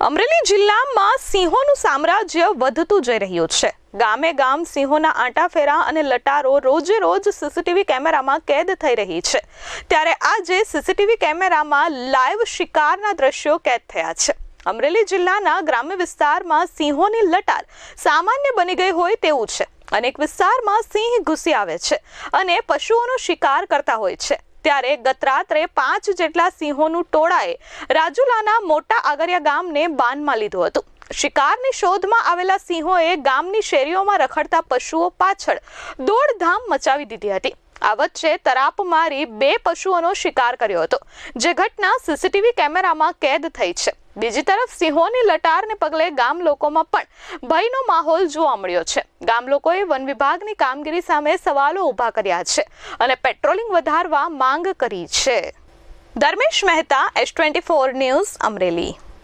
અમરેલી જિલ્લામાં સિંહોનું સામ્રાજ્ય વધતું જઈ રહ્યું છે। ગામે ગામ સિંહોના આંટાફેરા અને લટારો રોજે રોજ સીસીટીવી કેમેરામાં કેદ થઈ રહી છે। ત્યારે આજે સીસીટીવી કેમેરામાં લાઈવ શિકારના દ્રશ્યો કેદ થયા છે। અમરેલી જિલ્લાના ગ્રામ્ય વિસ્તારમાં સિંહોની લટાર સામાન્ય બની ગઈ હોય તેવું છે। અનેક વિસ્તારમાં સિંહ ઘૂસી આવે છે અને પશુઓનો શિકાર કરતા હોય છે। ત્યારે ગત રાત્રે 5 જેટલા સિંહોનું ટોળાએ રાજુલાના મોટા આગરિયા ગામને બાનમાં લીધું હતું। શિકારની શોધમાં આવેલા સિંહોએ ગામની શેરીઓમાં રખડતા પશુઓ પાછળ દોડધામ મચાવી દીધી હતી। આ વચ્ચે તરાપ મારી 2 પશુઓનો શિકાર કર્યો હતો, જે ઘટના સીસીટીવી કેમેરામાં કેદ થઈ છે। બીજી તરફ સિંહોની લટારને પગલે ગામ લોકોમાં પણ ભયનો માહોલ જોવા મળ્યો છે। ગામ લોકોએ વન વિભાગની કામગીરી સામે સવાલો ઊભા કર્યા છે અને પેટ્રોલિંગ વધારવા માંગ કરી છે। Dharmesh Mehta, S24 news, Amreli.